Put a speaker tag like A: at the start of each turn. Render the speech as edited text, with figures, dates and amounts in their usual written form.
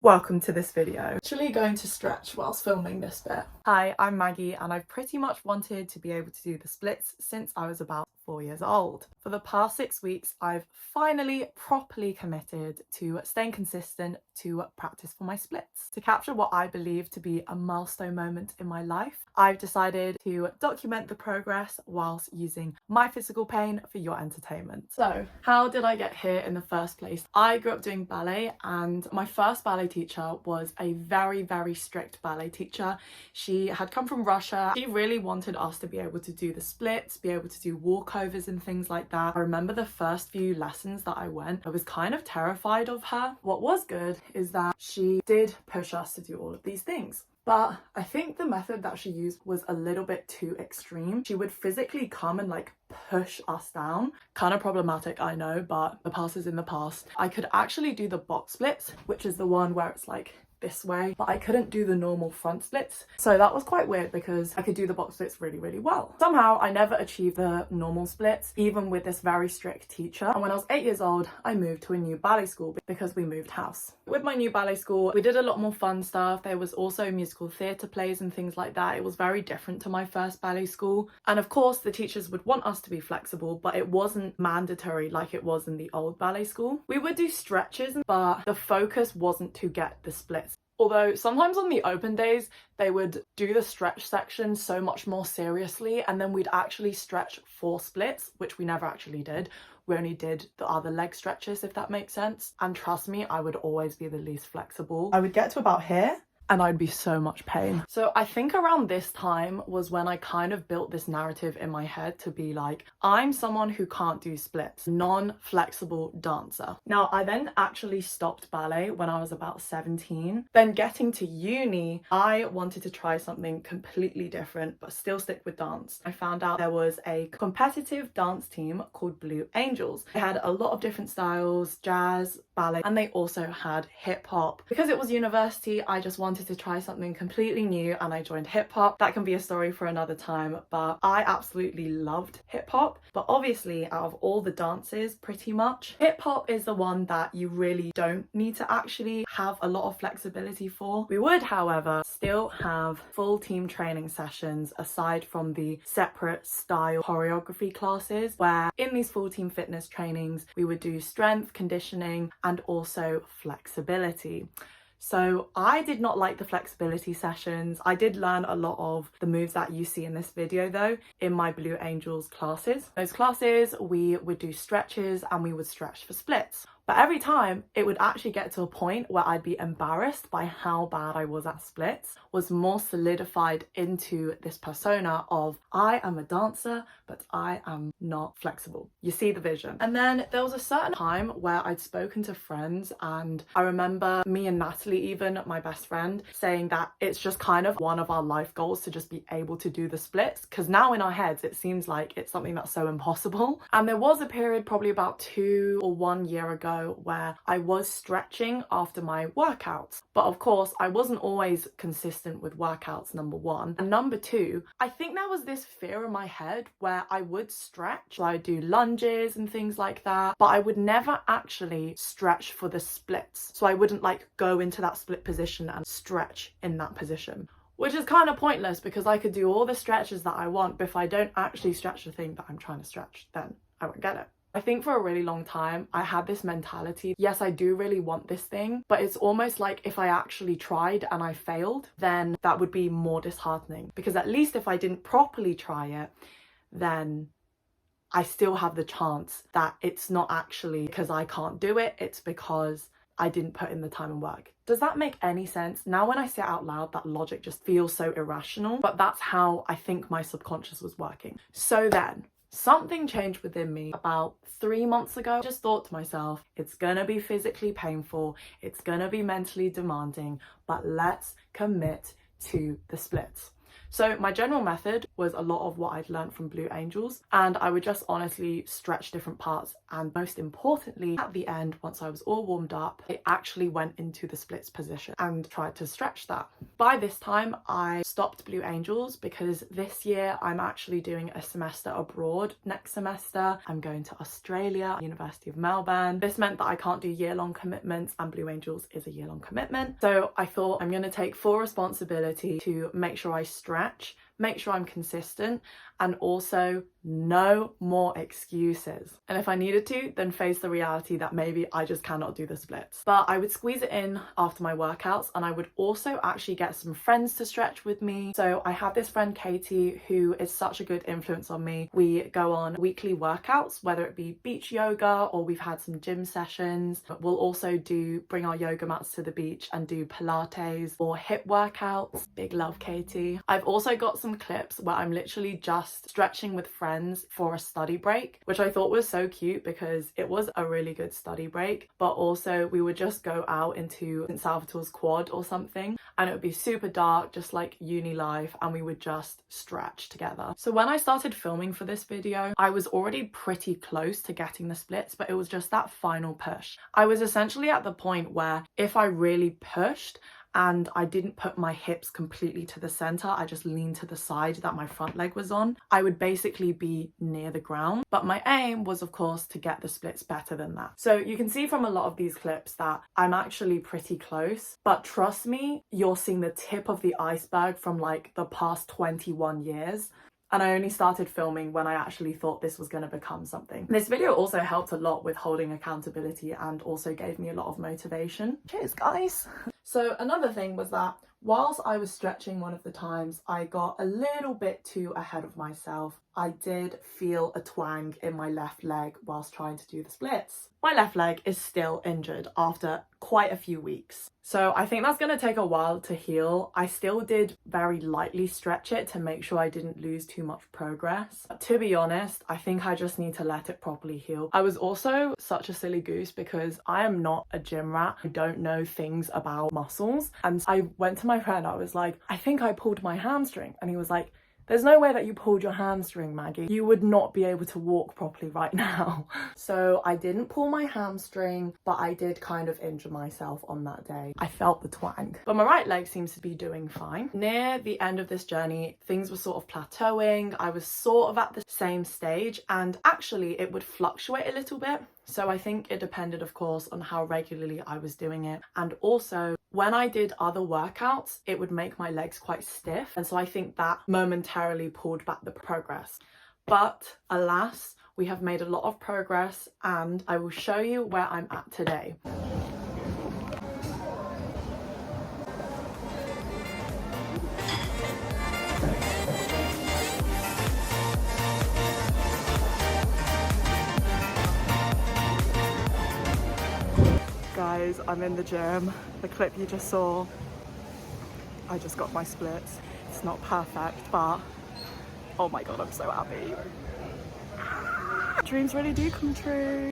A: Welcome to this video. Actually going to stretch whilst filming this bit. Hi, I'm Maggie and I've pretty much wanted to be able to do the splits since I was about 4 years old. For the past 6 weeks, I've finally properly committed to staying consistent to practice for my splits. To capture what I believe to be a milestone moment in my life, I've decided to document the progress whilst using my physical pain for your entertainment. So, how did I get here in the first place? I grew up doing ballet and my first ballet teacher was a very strict ballet teacher. She had come from Russia. She really wanted us to be able to do the splits, be able to do walkovers and things like that. I remember the first few lessons that I went, I was kind of terrified of her. What was good is that she did push us to do all of these things. But I think the method that she used was a little bit too extreme. She would physically come and push us down. Kind of problematic, I know, but the past is in the past. I could actually do the box splits, which is the one where it's this way, but I couldn't do the normal front splits. So that was quite weird because I could do the box splits really well. Somehow I never achieved the normal splits, even with this very strict teacher. And when I was 8 years old, I moved to a new ballet school because we moved house. With my new ballet school, we did a lot more fun stuff. There was also musical theatre plays and things like that. It was very different to my first ballet school. And of course, the teachers would want us to be flexible, but it wasn't mandatory like it was in the old ballet school. We would do stretches, but the focus wasn't to get the splits. Although sometimes on the open days, they would do the stretch section so much more seriously, and then we'd actually stretch 4 splits, which we never actually did. We only did the other leg stretches, if that makes sense. And trust me, I would always be the least flexible. I would get to about here and I'd be so much pain. So I think around this time was when I kind of built this narrative in my head to be like, I'm someone who can't do splits, non-flexible dancer. Now, I then actually stopped ballet when I was about 17. Then getting to uni, I wanted to try something completely different, but still stick with dance. I found out there was a competitive dance team called Blue Angels. They had a lot of different styles, jazz, ballet, and they also had hip hop. Because it was university, I just wanted to try something completely new and I joined hip hop. That can be a story for another time, but I absolutely loved hip hop. But obviously, out of all the dances, pretty much, hip hop is the one that you really don't need to actually have a lot of flexibility for. We would, however, still have full team training sessions aside from the separate style choreography classes, where in these full team fitness trainings, we would do strength, conditioning, and also flexibility. So I did not like the flexibility sessions. I did learn a lot of the moves that you see in this video though in my Blue Angels classes. Those classes, we would do stretches and we would stretch for splits. But every time it would actually get to a point where I'd be embarrassed by how bad I was at splits, was more solidified into this persona of I am a dancer, but I am not flexible. You see the vision. And then there was a certain time where I'd spoken to friends, and I remember me and Natalie, even my best friend, saying that it's just kind of one of our life goals to just be able to do the splits, because now in our heads it seems like it's something that's so impossible. And there was a period probably about 2 or 1 year ago where I was stretching after my workouts. But of course, I wasn't always consistent with workouts, number one. And number two, I think there was this fear in my head where I would stretch. So I would do lunges and things like that, but I would never actually stretch for the splits. So I wouldn't go into that split position and stretch in that position. Which is kind of pointless because I could do all the stretches that I want, but if I don't actually stretch the thing that I'm trying to stretch, then I won't get it. I think for a really long time, I had this mentality, yes, I do really want this thing, but it's almost like if I actually tried and I failed, then that would be more disheartening. Because at least if I didn't properly try it, then I still have the chance that it's not actually because I can't do it, it's because I didn't put in the time and work. Does that make any sense? Now when I say it out loud, that logic just feels so irrational, but that's how I think my subconscious was working. So then, something changed within me about 3 months ago. I just thought to myself, it's gonna be physically painful, it's gonna be mentally demanding, but let's commit to the splits. So my general method was a lot of what I'd learned from Blue Angels, and I would just honestly stretch different parts, and most importantly, at the end, once I was all warmed up, I actually went into the splits position and tried to stretch that. By this time, I stopped Blue Angels because this year I'm actually doing a semester abroad. Next semester, I'm going to Australia, University of Melbourne. This meant that I can't do year-long commitments, and Blue Angels is a year-long commitment. So I thought I'm going to take full responsibility to make sure I stretch, make sure I'm consistent, and also no more excuses. And if I needed to, then face the reality that maybe I just cannot do the splits. But I would squeeze it in after my workouts, and I would also actually get some friends to stretch with me. So I have this friend Katie who is such a good influence on me. We go on weekly workouts, whether it be beach yoga or we've had some gym sessions. We'll also bring our yoga mats to the beach and do Pilates or hip workouts. Big love, Katie. I've also got some clips where I'm literally just stretching with friends for a study break, which I thought was so cute because it was a really good study break, but also we would just go out into St. Salvatore's quad or something, and it would be super dark, just like uni life, and we would just stretch together. So when I started filming for this video, I was already pretty close to getting the splits, but it was just that final push. I was essentially at the point where if I really pushed and I didn't put my hips completely to the center, I just leaned to the side that my front leg was on, I would basically be near the ground. But my aim was, of course, to get the splits better than that. So you can see from a lot of these clips that I'm actually pretty close, but trust me, you're seeing the tip of the iceberg from like the past 21 years. And I only started filming when I actually thought this was going to become something. This video also helped a lot with holding accountability and also gave me a lot of motivation. Cheers, guys. So another thing was that whilst I was stretching one of the times, I got a little bit too ahead of myself. I did feel a twang in my left leg whilst trying to do the splits. My left leg is still injured after quite a few weeks. So I think that's going to take a while to heal. I still did very lightly stretch it to make sure I didn't lose too much progress. But to be honest, I think I just need to let it properly heal. I was also such a silly goose because I am not a gym rat. I don't know things about muscles. And I went to my friend, I was like, I think I pulled my hamstring. And he was like, there's no way that you pulled your hamstring, Maggie. You would not be able to walk properly right now. So I didn't pull my hamstring, but I did kind of injure myself on that day. I felt the twang. But my right leg seems to be doing fine. Near the end of this journey, things were sort of plateauing. I was sort of at the same stage, and actually it would fluctuate a little bit. So I think it depended, of course, on how regularly I was doing it. And also, when I did other workouts, it would make my legs quite stiff. And so I think that momentarily pulled back the progress. But alas, we have made a lot of progress, and I will show you where I'm at today. Guys, I'm in the gym. The clip you just saw, I just got my splits. It's not perfect, but oh my god, I'm so happy. Dreams really do come true.